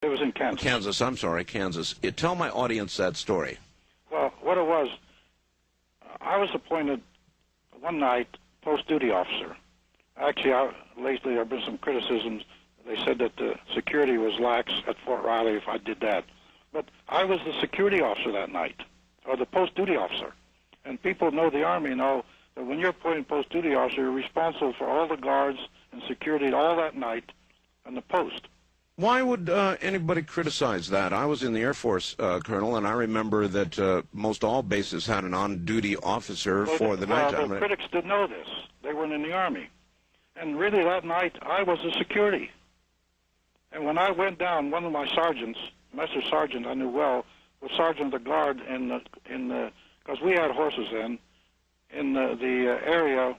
It was in Kansas. Kansas, I'm sorry, Kansas. Tell my audience that story. Well, what it was, I was appointed one night post-duty officer. Actually, lately there have been some criticisms. They said that the security was lax at Fort Riley if I did that. But I was the security officer that night, or the post-duty officer. And people know the Army know that when you're appointed post-duty officer, you're responsible for all the guards and security all that night on the post. Why would anybody criticize that? I was in the Air Force, Colonel, and I remember that most all bases had an on-duty officer for the night. The critics didn't know this. They weren't in the Army. And really that night, I was the security. And when I went down, one of my sergeants, Master Sergeant I knew well, was Sergeant of the Guard because we had horses then, in the area,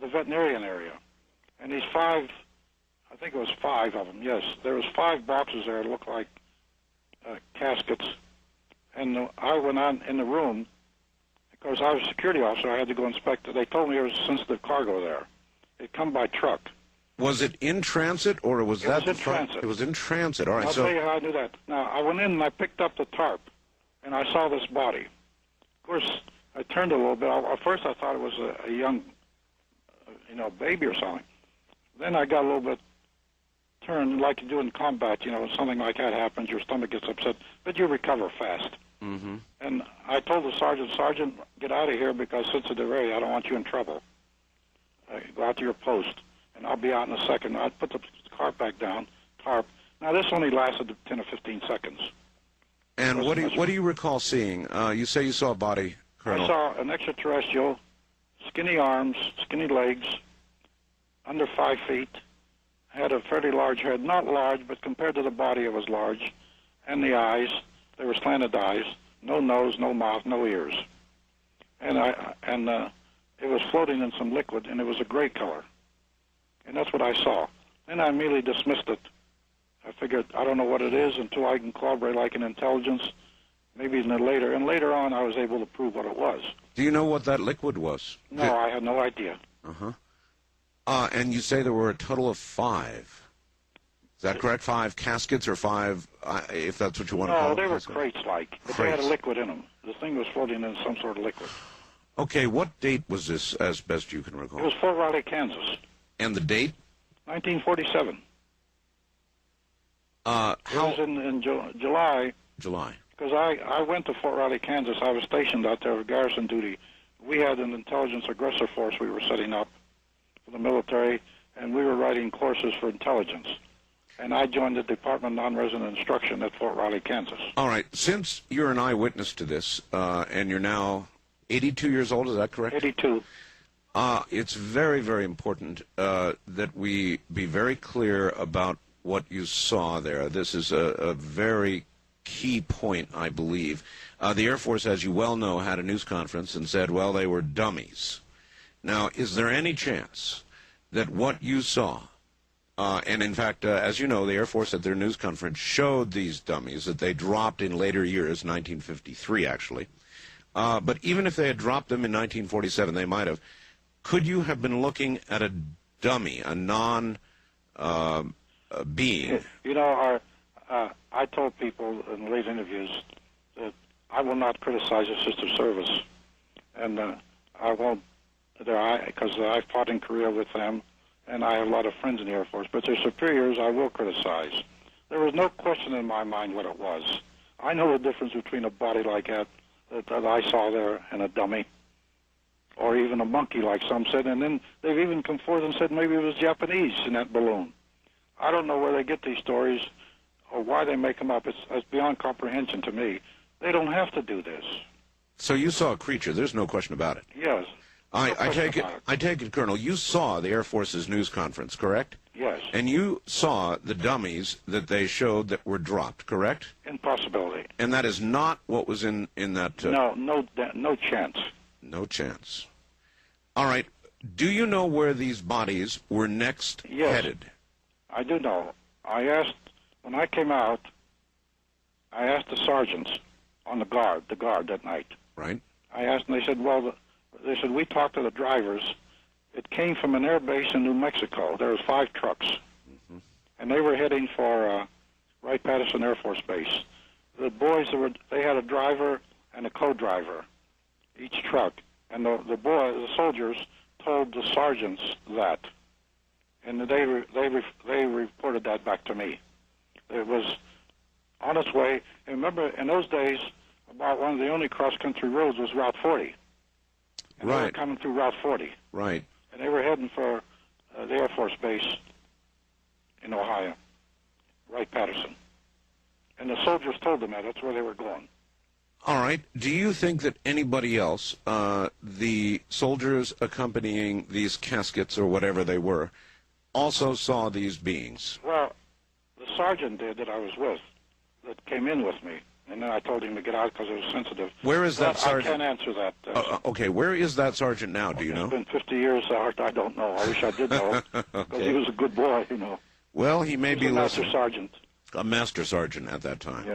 the veterinarian area. And these five, I think it was 5 of them, yes. There was 5 boxes there that looked like caskets. And I went on in the room, because I was a security officer, I had to go inspect it. They told me there was sensitive cargo there. It come by truck. Was it in transit, or was that... It was in transit. It was in transit, all right. I'll tell you how I knew that. Now, I went in and I picked up the tarp, and I saw this body. Of course, I turned a little bit. At first, I thought it was a young, baby or something. Then I got a little bit turned, like you do in combat. When something like that happens, your stomach gets upset, but you recover fast. Mm-hmm. And I told the sergeant, get out of here because sensitive area. I don't want you in trouble. Go out to your post, and I'll be out in a second. I put the tarp back down. Now, this only lasted 10 or 15 seconds. And what do you recall seeing? You say you saw a body, Colonel. I saw an extraterrestrial, skinny arms, skinny legs, under 5 feet, had a fairly large head. Not large, but compared to the body, it was large. And the eyes, they were slanted eyes. No nose, no mouth, no ears. And it was floating in some liquid, and it was a gray color. And that's what I saw. Then I immediately dismissed it. I figured, I don't know what it is until I can corroborate like an intelligence, maybe later. And later on, I was able to prove what it was. Do you know what that liquid was? No, I had no idea. Uh-huh. And you say there were a total of 5. Is that correct? 5 caskets or 5, if that's what you want to call it? No, they were crates-like, but they had a liquid in them. The thing was floating in some sort of liquid. Okay, what date was this, as best you can recall? It was Fort Riley, Kansas. And the date? 1947. It was in July. July. Because I went to Fort Riley, Kansas. I was stationed out there for garrison duty. We had an intelligence aggressor force we were setting up for the military, and we were writing courses for intelligence. And I joined the Department of Non-Resident Instruction at Fort Riley, Kansas. All right. Since you're an eyewitness to this, and you're now 82 years old, is that correct? 82. It's very, very important that we be very clear about what you saw there. This is a very key point, I believe. The Air Force, as you well know, had a news conference and said, well, they were dummies. Now, is there any chance that what you saw, and in fact, as you know, the Air Force at their news conference showed these dummies that they dropped in later years, 1953 actually, but even if they had dropped them in 1947, they might have. Could you have been looking at a dummy, a non-being? I told people in late interviews that I will not criticize a sister service, and I won't, because I fought in Korea with them, and I have a lot of friends in the Air Force, but their superiors I will criticize. There was no question in my mind what it was. I know the difference between a body like that I saw there and a dummy, or even a monkey, like some said, and then they've even come forward and said maybe it was Japanese in that balloon. I don't know where they get these stories or why they make them up. It's beyond comprehension to me. They don't have to do this. So you saw a creature. There's no question about it. Yes. I take it, Colonel, you saw the Air Force's news conference, correct? Yes. And you saw the dummies that they showed that were dropped, correct? Impossibility. And that is not what was in that... No chance. No chance. All right. Do you know where these bodies were next headed? I do know. When I came out, I asked the sergeants on the guard that night. Right. I asked, and they said, we talked to the drivers. It came from an air base in New Mexico. There was 5 trucks. Mm-hmm. And they were heading for Wright-Patterson Air Force Base. The boys, they had a driver and a co-driver, each truck. And the soldiers told the sergeants that. And they reported that back to me. It was on its way. And remember, in those days, about one of the only cross-country roads was Route 40. And they were coming through Route 40. Right. And they were heading for the Air Force Base in Ohio, Wright-Patterson. And the soldiers told them that. That's where they were going. All right. Do you think that anybody else, the soldiers accompanying these caskets or whatever they were, also saw these beings? Well, the sergeant did that I was with, that came in with me. And then I told him to get out because it was sensitive. Where is that sergeant? I can't answer that. Okay, where is that sergeant now? Do you know? It's been 50 years. I don't know. I wish I did know. Because he was a good boy, you know. Well, he may be a master sergeant. A master sergeant at that time.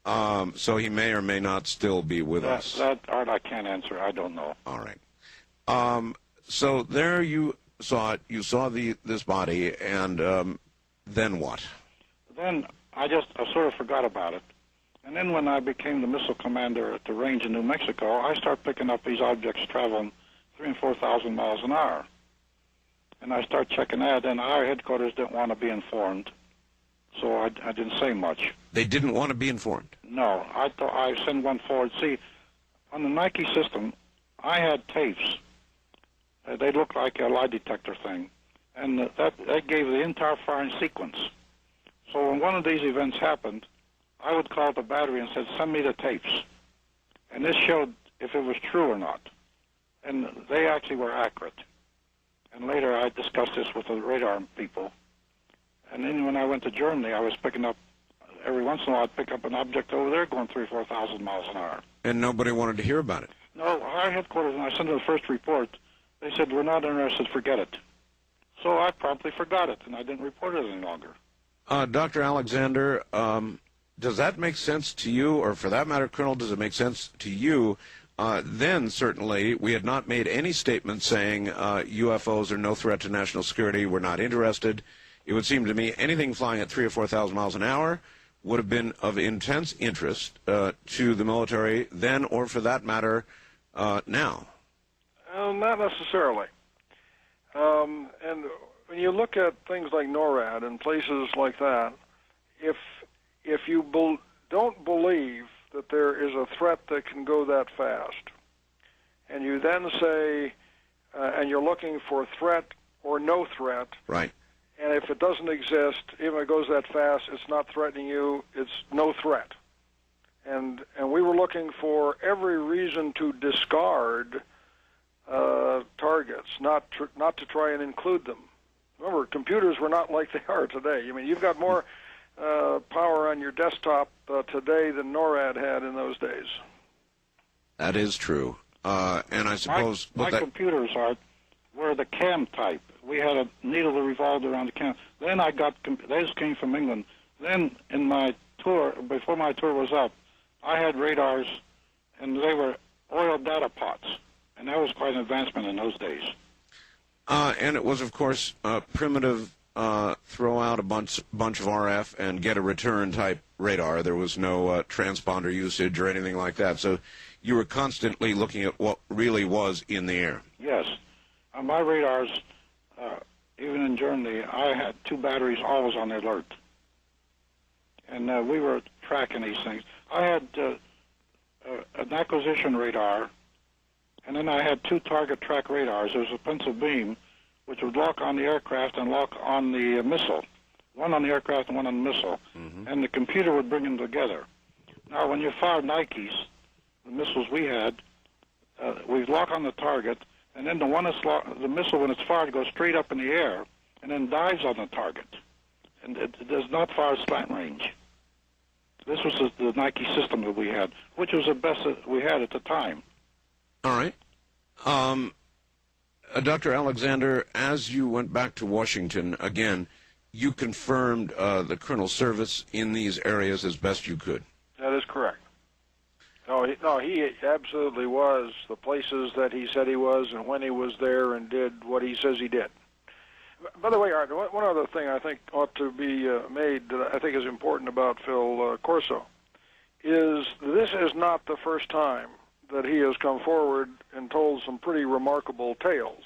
Yes. So he may or may not still be with us. That Art I can't answer. I don't know. All right. So there you saw it. You saw this body, and then what? Then I sort of forgot about it. And then when I became the missile commander at the range in New Mexico, I started picking up these objects traveling 3,000 and 4,000 miles an hour. And I started checking that, and our headquarters didn't want to be informed, so I didn't say much. They didn't want to be informed? No. I sent one forward. See, on the Nike system, I had tapes. They looked like a lie detector thing. And that gave the entire firing sequence. So when one of these events happened, I would call the battery and said, send me the tapes. And this showed if it was true or not. And they actually were accurate. And later I discussed this with the radar people. And then when I went to Germany, I was picking up, every once in a while I'd pick up an object over there going 3,000 or 4,000 miles an hour. And nobody wanted to hear about it? No, our headquarters, when I sent them the first report, they said, we're not interested, forget it. So I promptly forgot it, and I didn't report it any longer. Dr. Alexander, does that make sense to you, or for that matter, Colonel, does it make sense to you? Then, certainly, we had not made any statement saying UFOs are no threat to national security, we're not interested. It would seem to me anything flying at 3,000 or 4,000 miles an hour would have been of intense interest to the military then, or for that matter, now. Not necessarily. And when you look at things like NORAD and places like that, if you don't believe that there is a threat that can go that fast, and you then say, and you're looking for threat or no threat, right? And if it doesn't exist, even if it goes that fast, it's not threatening you, it's no threat. And we were looking for every reason to discard targets, not to try and include them. Remember, computers were not like they are today. I mean, you've got more power on your desktop today than NORAD had in those days. That is true. And I suppose... My computers were the cam type. We had a needle that revolved around the cam. Then I got... Those came from England. Then in my tour, before my tour was up, I had radars, and they were oil data pots. And that was quite an advancement in those days. And it was, of course, primitive, throw out a bunch of RF and get a return type radar. There was no transponder usage or anything like that. So you were constantly looking at what really was in the air. Yes. On my radars, even in Germany, I had 2 batteries always on alert. And we were tracking these things. I had an acquisition radar, and then I had 2 target track radars. There was a pencil beam, which would lock on the aircraft and lock on the missile. One on the aircraft and one on the missile. Mm-hmm. And the computer would bring them together. Now, when you fire Nikes, the missiles we had, we lock on the target, and then the missile, when it's fired, goes straight up in the air and then dives on the target. And it does not fire slant range. This was the Nike system that we had, which was the best that we had at the time. All right. Dr. Alexander, as you went back to Washington, again, you confirmed the colonel's service in these areas as best you could. That is correct. No, he absolutely was the places that he said he was and when he was there and did what he says he did. By the way, Art, one other thing I think ought to be made that I think is important about Phil Corso is this is not the first time that he has come forward and told some pretty remarkable tales.